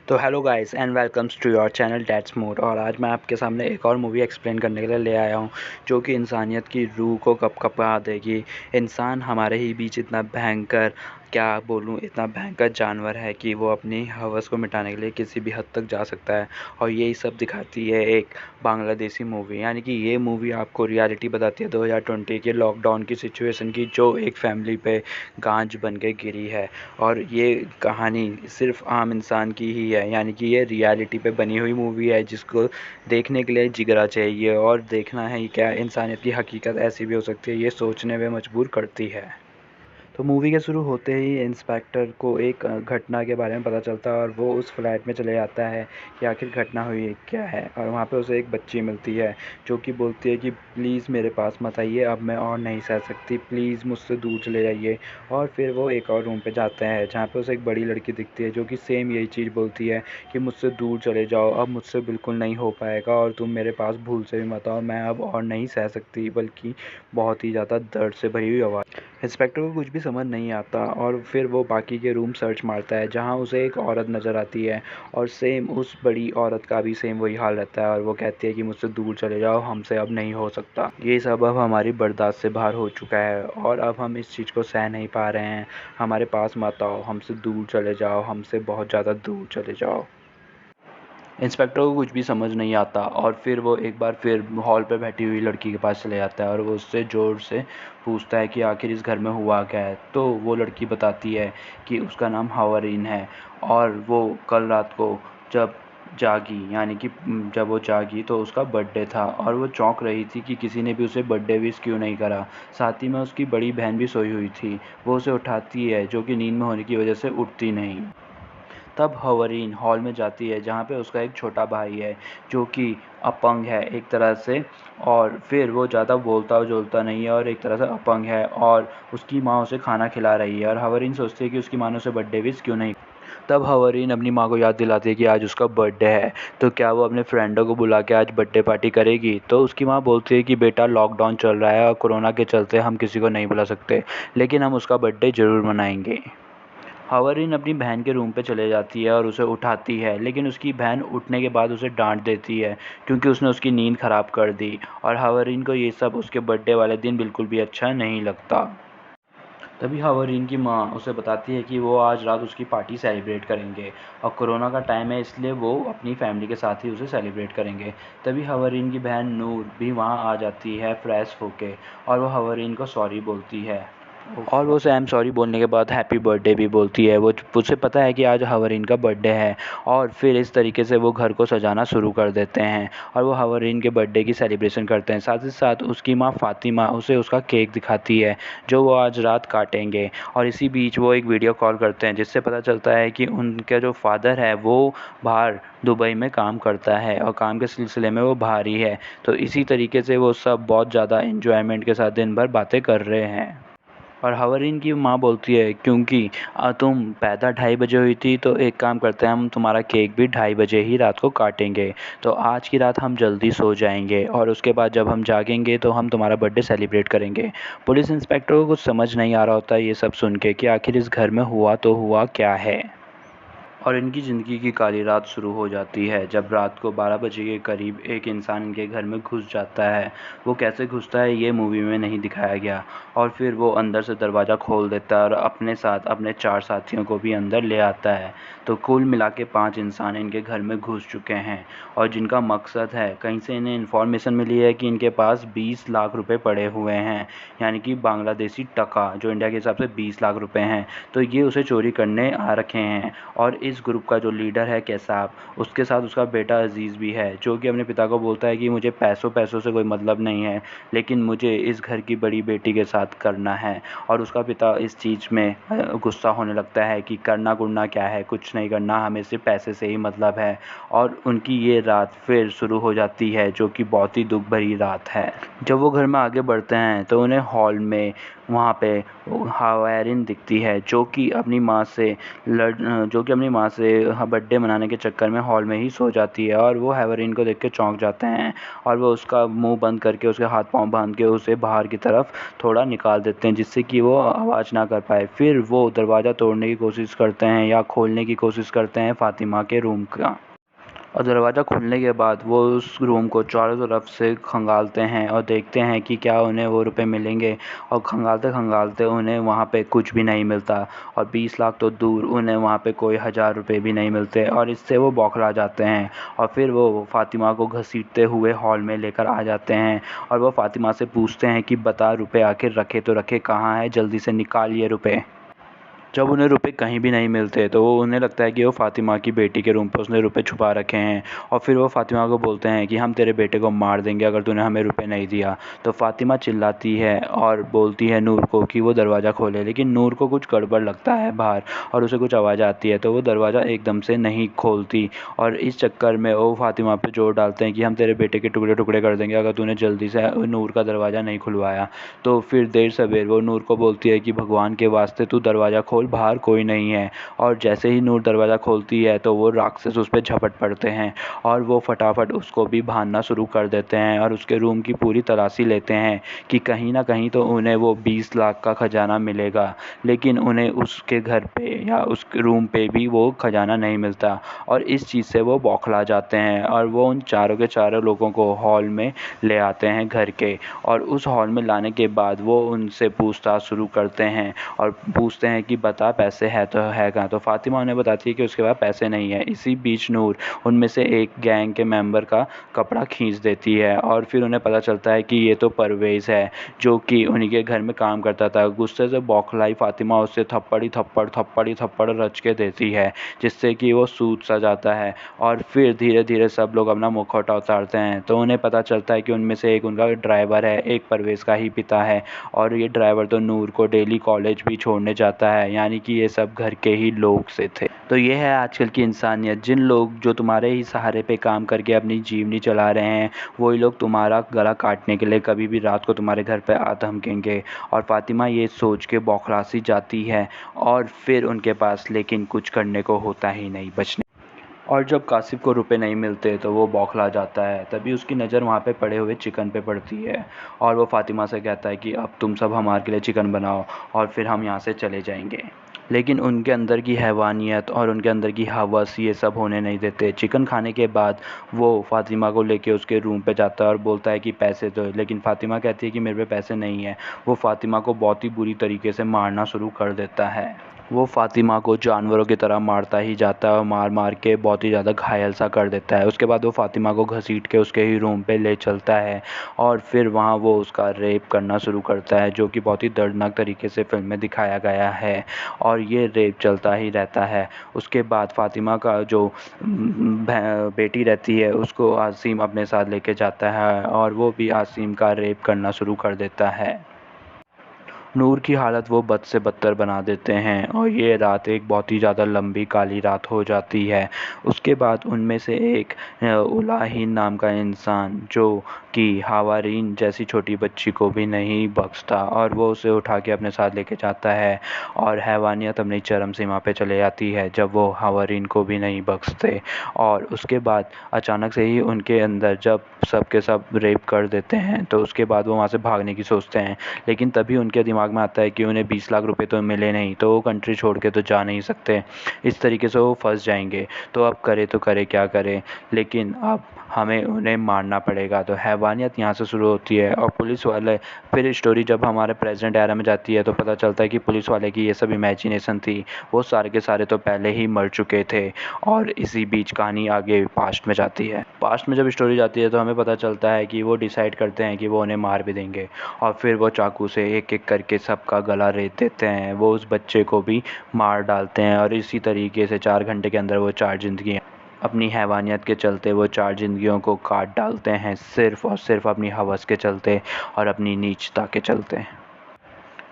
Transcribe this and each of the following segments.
तो hello guys and welcomes to your channel that's mode. और आज मैं आपके सामने एक और मूवी एक्सप्लेन करने के लिए ले आया हूँ जो कि इंसानियत की रूह को कँपा देगी। इंसान हमारे ही बीच इतना भयंकर, क्या बोलूँ, इतना भयंकर जानवर है कि वो अपनी हवस को मिटाने के लिए किसी भी हद तक जा सकता है। और यही सब दिखाती है एक बांग्लादेशी मूवी। यानी कि ये मूवी आपको रियलिटी बताती है 2020 के लॉकडाउन की सिचुएशन की, जो एक फैमिली पे गाज बन के गिरी है। और ये कहानी सिर्फ आम इंसान की ही है, यानी कि ये रियलिटी पे बनी हुई मूवी है जिसको देखने के लिए जिगरा चाहिए। और देखना है क्या इंसानियत की हकीकत ऐसी भी हो सकती है, ये सोचने में मजबूर करती है। तो मूवी के शुरू होते ही इंस्पेक्टर को एक घटना के बारे में पता चलता है और वो उस फ्लैट में चले जाता है कि आखिर घटना हुई क्या है। और वहाँ पे उसे एक बच्ची मिलती है जो कि बोलती है कि प्लीज़ मेरे पास मत आइए, अब मैं और नहीं सह सकती, प्लीज़ मुझसे दूर चले जाइए। और फिर वो एक और रूम पे जाते हैं जहाँ पे उसे एक बड़ी लड़की दिखती है जो कि सेम यही चीज़ बोलती है कि मुझसे दूर चले जाओ, अब मुझसे बिल्कुल नहीं हो पाएगा और तुम मेरे पास भूल से भी मत आओ, मैं अब और नहीं सह सकती। बल्कि बहुत ही ज़्यादा दर्द से भरी हुई आवाज़। इंस्पेक्टर को कुछ भी समझ नहीं आता और फिर वो बाकी के रूम सर्च मारता है जहाँ उसे एक औरत नज़र आती है। और सेम उस बड़ी औरत का भी सेम वही हाल रहता है और वो कहती है कि मुझसे दूर चले जाओ, हमसे अब नहीं हो सकता, ये सब अब हमारी बर्दाश्त से बाहर हो चुका है और अब हम इस चीज़ को सह नहीं पा रहे हैं, हमारे पास मत आओ, हमसे दूर चले जाओ, हमसे बहुत ज़्यादा दूर चले जाओ। इंस्पेक्टर को कुछ भी समझ नहीं आता और फिर वो एक बार फिर हॉल पे बैठी हुई लड़की के पास चले जाता है और वो उससे ज़ोर से पूछता है कि आखिर इस घर में हुआ क्या है। तो वो लड़की बताती है कि उसका नाम हवरीन है और वो कल रात को जब जागी, यानी कि जब वो जागी तो उसका बर्थडे था और वो चौंक रही थी कि किसी ने भी उसे बर्थडे विश क्यों नहीं करा। साथ ही में उसकी बड़ी बहन भी सोई हुई थी, वो उसे उठाती है जो कि नींद में होने की वजह से उठती नहीं। तब हवरीन हॉल में जाती है जहाँ पे उसका एक छोटा भाई है जो कि अपंग है एक तरह से। और फिर वो ज़्यादा बोलता जोलता नहीं है और एक तरह से अपंग है और उसकी माँ उसे खाना खिला रही है और हवरीन सोचती है कि उसकी माँ ने उसे बर्थडे विश क्यों नहीं। तब हवरीन अपनी माँ को याद दिलाती है कि आज उसका बर्थडे है, तो क्या वो अपने फ्रेंडों को बुला के आज बर्थडे पार्टी करेगी। तो उसकी माँ बोलती है कि बेटा लॉकडाउन चल रहा है और कोरोना के चलते हम किसी को नहीं बुला सकते, लेकिन हम उसका बर्थडे ज़रूर मनाएंगे। हवरीन अपनी बहन के रूम पे चले जाती है और उसे उठाती है, लेकिन उसकी बहन उठने के बाद उसे डांट देती है क्योंकि उसने उसकी नींद ख़राब कर दी। और हवरीन को ये सब उसके बर्थडे वाले दिन बिल्कुल भी अच्छा नहीं लगता। तभी हवरीन की माँ उसे बताती है कि वो आज रात उसकी पार्टी सेलिब्रेट करेंगे और कोरोना का टाइम है इसलिए वो अपनी फैमिली के साथ ही उसे सेलिब्रेट करेंगे। तभी हवरीन की बहन नूर भी वहाँ आ जाती है फ्रेश होके और वो हवरीन को सॉरी बोलती है और वो सैम सॉरी बोलने के बाद हैप्पी बर्थडे भी बोलती है। वो उसे पता है कि आज हवरीन का बर्थडे है और फिर इस तरीके से वो घर को सजाना शुरू कर देते हैं और वो हवरीन के बर्थडे की सेलिब्रेशन करते हैं। साथ ही साथ उसकी माँ फातिमा उसे उसका केक दिखाती है जो वो आज रात काटेंगे। और इसी बीच वो एक वीडियो कॉल करते हैं जिससे पता चलता है कि उनका जो फादर है वो बाहर दुबई में काम करता है और काम के सिलसिले में वो बाहर ही है। तो इसी तरीके से वो सब बहुत ज़्यादा इन्जॉयमेंट के साथ दिन भर बातें कर रहे हैं। और हवरीन की माँ बोलती है क्योंकि तुम पैदा 2:30 हुई थी तो एक काम करते हैं, हम तुम्हारा केक भी 2:30 ही रात को काटेंगे, तो आज की रात हम जल्दी सो जाएंगे और उसके बाद जब हम जागेंगे तो हम तुम्हारा बर्थडे सेलिब्रेट करेंगे। पुलिस इंस्पेक्टर को कुछ समझ नहीं आ रहा होता ये सब सुन के कि आखिर इस घर में हुआ तो हुआ क्या है। और इनकी ज़िंदगी की काली रात शुरू हो जाती है जब रात को 12 बजे के करीब एक इंसान इनके घर में घुस जाता है। वो कैसे घुसता है ये मूवी में नहीं दिखाया गया और फिर वो अंदर से दरवाज़ा खोल देता है और अपने साथ अपने 4 साथियों को भी अंदर ले आता है। तो कुल मिला के 5 इंसान इनके घर में घुस चुके हैं और जिनका मकसद है, कहीं से इन्हें इन्फॉर्मेशन मिली है कि इनके पास 20 लाख रुपए पड़े हुए हैं, यानी कि बांग्लादेशी टका जो इंडिया के हिसाब से 20 लाख रुपए हैं। तो ये उसे चोरी करने आ रखे हैं और इस ग्रुप का जो लीडर है कैसाब, उसके साथ उसका बेटा अजीज़ भी है जो कि अपने पिता को बोलता है कि मुझे पैसों से कोई मतलब नहीं है, लेकिन मुझे इस घर की बड़ी बेटी के साथ करना है। और उसका पिता इस चीज़ में गुस्सा होने लगता है कि करना गुड़ना क्या है, कुछ नहीं करना, हमें सिर्फ पैसे से ही मतलब है। और उनकी ये रात फिर शुरू हो जाती है जो कि बहुत ही दुख भरी रात है। जब वो घर में आगे बढ़ते हैं तो उन्हें हॉल में वहाँ पे हावैरिन दिखती है जो कि अपनी माँ से बर्थडे मनाने के चक्कर में हॉल में ही सो जाती है और वो हैवरिन को देख के चौंक जाते हैं और वो उसका मुंह बंद करके उसके हाथ पांव बांध के उसे बाहर की तरफ थोड़ा निकाल देते हैं जिससे कि वो आवाज़ ना कर पाए। फिर वो दरवाज़ा तोड़ने की कोशिश करते हैं या खोलने की कोशिश करते हैं फ़ातिमा के रूम का, और दरवाज़ा खुलने के बाद वो उस रूम को चारों तरफ से खंगालते हैं और देखते हैं कि क्या उन्हें वो रुपए मिलेंगे, और खंगालते खंगालते उन्हें वहाँ पे कुछ भी नहीं मिलता और 20 लाख तो दूर उन्हें वहाँ पे कोई 1000 रुपये भी नहीं मिलते और इससे वो बौखला जाते हैं। और फिर वो फ़ातिमा को घसीटते हुए हॉल में लेकर आ जाते हैं और वो फ़ातिमा से पूछते हैं कि बता रुपए आखिर रखे तो रखे कहाँ है, जल्दी से निकाल ये रुपए। जब उन्हें रुपए कहीं भी नहीं मिलते तो उन्हें लगता है कि वो फ़ातिमा की बेटी के रूम पर उसने रुपए छुपा रखे हैं और फिर वो फ़ातिमा को बोलते हैं कि हम तेरे बेटे को मार देंगे अगर तूने हमें रुपए नहीं दिया। तो फ़ातिमा चिल्लाती है और बोलती है नूर को कि वो दरवाज़ा खोले, लेकिन नूर को कुछ गड़बड़ लगता है बाहर और उसे कुछ आवाज़ आती है तो वो दरवाज़ा एकदम से नहीं खोलती और इस चक्कर में वो फ़ातिमा पर जोर डालते हैं कि हम तेरे बेटे के टुकड़े टुकड़े कर देंगे अगर तूने जल्दी से नूर का दरवाज़ा नहीं खुलवाया। तो फिर देर सवेर वो नूर को बोलती है कि भगवान के वास्ते तू दरवाज़ा खोल, बाहर कोई नहीं है। और जैसे ही नूर दरवाज़ा खोलती है तो वो राक्षस उस पर झपट पड़ते हैं और वो फटाफट उसको भी भानना शुरू कर देते हैं और उसके रूम की पूरी तलाशी लेते हैं कि कहीं ना कहीं तो उन्हें वो 20 लाख का खजाना मिलेगा, लेकिन उन्हें उसके घर पे या उस रूम पे भी वो खजाना नहीं मिलता और इस चीज़ से वो बौखला जाते हैं और वो उन चारों के चारों लोगों को हॉल में ले आते हैं घर के, और उस हॉल में लाने के बाद वो उनसे पूछताछ शुरू करते हैं और पूछते हैं कि बता पैसे है तो है कहाँ। तो फ़ातिमा उन्हें बताती है कि उसके पास पैसे नहीं है। इसी बीच नूर उनमें से एक गैंग के मेंबर का कपड़ा खींच देती है और फिर उन्हें पता चलता है कि ये तो परवेज़ है जो कि उन्हीं के घर में काम करता था। गुस्से से बौखलाई फ़ातिमा उससे थप्पड़ी थप्पड़ रच के देती है जिससे कि वो सूत सा जाता है और फिर धीरे धीरे सब लोग अपना मुखौटा उतारते हैं तो उन्हें पता चलता है कि उनमें से एक उनका ड्राइवर है, एक परवेज़ का ही पिता है और ये ड्राइवर तो नूर को डेली कॉलेज भी छोड़ने जाता है, यानी कि ये सब घर के ही लोग से थे। तो ये है आजकल की इंसानियत, जिन लोग जो तुम्हारे ही सहारे पे काम करके अपनी जीवनी चला रहे हैं वही लोग तुम्हारा गला काटने के लिए कभी भी रात को तुम्हारे घर पे आ धमकेंगे। और फ़ातिमा ये सोच के बौखला सी जाती है और फिर उनके पास लेकिन कुछ करने को होता ही नहीं बचने। और जब कासिफ को रुपए नहीं मिलते तो वो बौखला जाता है। तभी उसकी नज़र वहाँ पे पड़े हुए चिकन पे पड़ती है और वो फ़ातिमा से कहता है कि अब तुम सब हमारे लिए चिकन बनाओ और फिर हम यहाँ से चले जाएंगे। लेकिन उनके अंदर की हैवानियत और उनके अंदर की हवस ये सब होने नहीं देते। चिकन खाने के बाद वो फ़ातिमा को लेके उसके रूम पे जाता है और बोलता है कि पैसे दो, लेकिन फ़ातिमा कहती है कि मेरे पे पैसे नहीं है। वो फ़ातिमा को बहुत ही बुरी तरीके से मारना शुरू कर देता है। वो फ़ातिमा को जानवरों की तरह मारता ही जाता है और मार मार के बहुत ही ज़्यादा घायल सा कर देता है। उसके बाद वो फ़ातिमा को घसीट के उसके ही रूम पे ले चलता है और फिर वहाँ वो उसका रेप करना शुरू करता है जो कि बहुत ही दर्दनाक तरीके से फ़िल्म में दिखाया गया है और ये रेप चलता ही रहता है। उसके बाद फ़ातिमा का जो बेटी रहती है उसको आसिम अपने साथ लेके जाता है और वो भी आसिम का रेप करना शुरू कर देता है। नूर की हालत वो बद से बदतर बना देते हैं और ये रात एक बहुत ही ज़्यादा लंबी काली रात हो जाती है। उसके बाद उनमें से एक उलाहीन नाम का इंसान जो कि हावारीन जैसी छोटी बच्ची को भी नहीं बख्शता और वो उसे उठा के अपने साथ लेके जाता है और हैवानियत अपनी चरम सीमा पे चले जाती है जब वो हावारीन को भी नहीं बख्शते। और उसके बाद अचानक से ही उनके अंदर जब सब के सब रेप कर देते हैं तो उसके बाद वो वहाँ से भागने की सोचते हैं, लेकिन तभी उनके दिमाग में आता है कि उन्हें 20 लाख रुपए तो मिले नहीं तो वो कंट्री छोड़ के तो जा नहीं सकते, इस तरीके से वो फंस जाएंगे। तो अब करे तो करे क्या करे, लेकिन अब हमें उन्हें मारना पड़ेगा। तो हैवानियत यहाँ से शुरू होती है और पुलिस वाले, फिर स्टोरी जब हमारे प्रेजेंट एरा में जाती है तो पता चलता है कि पुलिस वाले की ये सब इमेजिनेशन थी, वो सारे के सारे तो पहले ही मर चुके थे। और इसी बीच कहानी आगे पास्ट में जाती है। पास्ट में जब स्टोरी जाती है तो हमें पता चलता है कि वो डिसाइड करते हैं कि वो उन्हें मार भी देंगे और फिर वो चाकू से एक एक करके सबका गला रेत देते हैं। वो उस बच्चे को भी मार डालते हैं और इसी तरीके से 4 घंटे के अंदर वो 4 जिंदगियाँ, अपनी हैवानियत के चलते वो 4 जिंदगियों को काट डालते हैं सिर्फ़ और सिर्फ अपनी हवस के चलते और अपनी नीचता के चलते।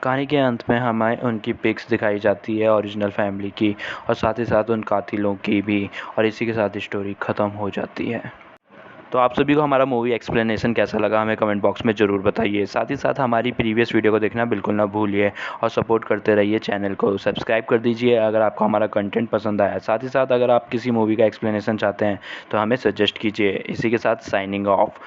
कहानी के अंत में हमें उनकी पिक्स दिखाई जाती है ओरिजिनल फैमिली की और साथ ही साथ उन कातिलों की भी, और इसी के साथ स्टोरी ख़त्म हो जाती है। तो आप सभी को हमारा मूवी एक्सप्लेनेशन कैसा लगा हमें कमेंट बॉक्स में ज़रूर बताइए। साथ ही साथ हमारी प्रीवियस वीडियो को देखना बिल्कुल ना भूलिए और सपोर्ट करते रहिए। चैनल को सब्सक्राइब कर दीजिए अगर आपको हमारा कंटेंट पसंद आया। साथ ही साथ अगर आप किसी मूवी का एक्सप्लेनेशन चाहते हैं तो हमें सजेस्ट कीजिए। इसी के साथ साइनिंग ऑफ।